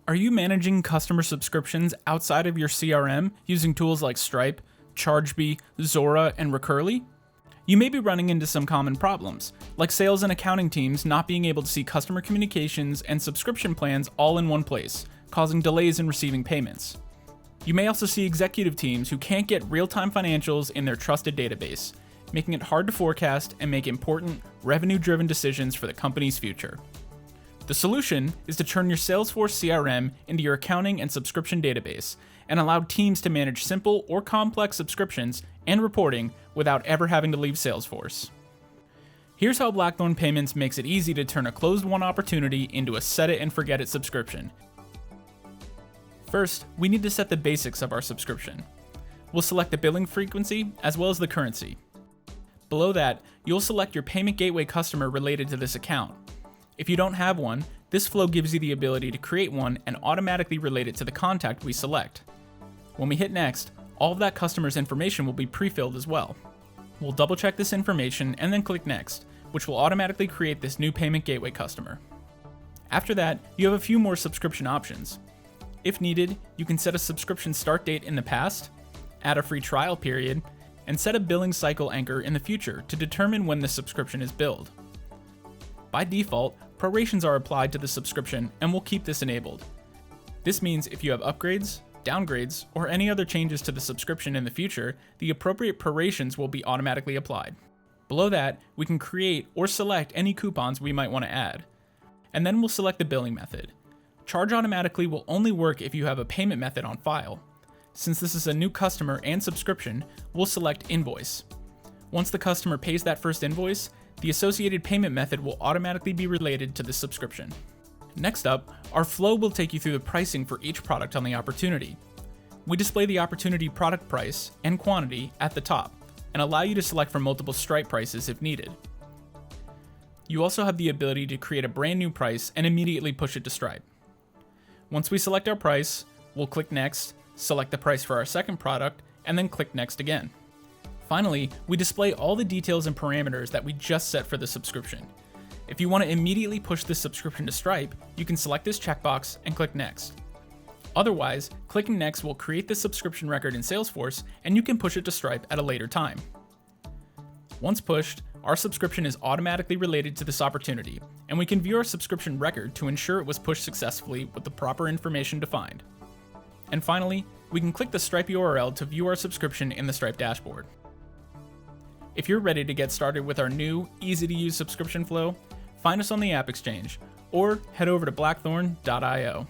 Are you managing customer subscriptions outside of your CRM using tools like Stripe, Chargebee, Zora, and Recurly? You may be running into some common problems, like sales and accounting teams not being able to see customer communications and subscription plans all in one place, causing delays in receiving payments. You may also see executive teams who can't get real-time financials in their trusted database, making it hard to forecast and make important, revenue-driven decisions for the company's future. The solution is to turn your Salesforce CRM into your accounting and subscription database and allow teams to manage simple or complex subscriptions and reporting without ever having to leave Salesforce. Here's how Blackthorn Payments makes it easy to turn a closed-won opportunity into a set-it-and-forget-it subscription. First, we need to set the basics of our subscription. We'll select the billing frequency as well as the currency. Below that, you'll select your payment gateway customer related to this account. If you don't have one, this flow gives you the ability to create one and automatically relate it to the contact we select. When we hit next, all of that customer's information will be pre-filled as well. We'll double check this information and then click next, which will automatically create this new payment gateway customer. After that, you have a few more subscription options. If needed, you can set a subscription start date in the past, add a free trial period, and set a billing cycle anchor in the future to determine when the subscription is billed. By default, prorations are applied to the subscription and we'll keep this enabled. This means if you have upgrades, downgrades, or any other changes to the subscription in the future, the appropriate prorations will be automatically applied. Below that, we can create or select any coupons we might want to add. And then we'll select the billing method. Charge automatically will only work if you have a payment method on file. Since this is a new customer and subscription, we'll select invoice. Once the customer pays that first invoice, the associated payment method will automatically be related to the subscription. Next up, our flow will take you through the pricing for each product on the opportunity. We display the opportunity product price and quantity at the top, and allow you to select from multiple Stripe prices if needed. You also have the ability to create a brand new price and immediately push it to Stripe. Once we select our price, we'll click Next, select the price for our second product, and then click Next again. Finally, we display all the details and parameters that we just set for the subscription. If you want to immediately push this subscription to Stripe, you can select this checkbox and click Next. Otherwise, clicking Next will create the subscription record in Salesforce and you can push it to Stripe at a later time. Once pushed, our subscription is automatically related to this opportunity, and we can view our subscription record to ensure it was pushed successfully with the proper information defined. And finally, we can click the Stripe URL to view our subscription in the Stripe dashboard. If you're ready to get started with our new, easy-to-use subscription flow, find us on the App Exchange, or head over to blackthorn.io.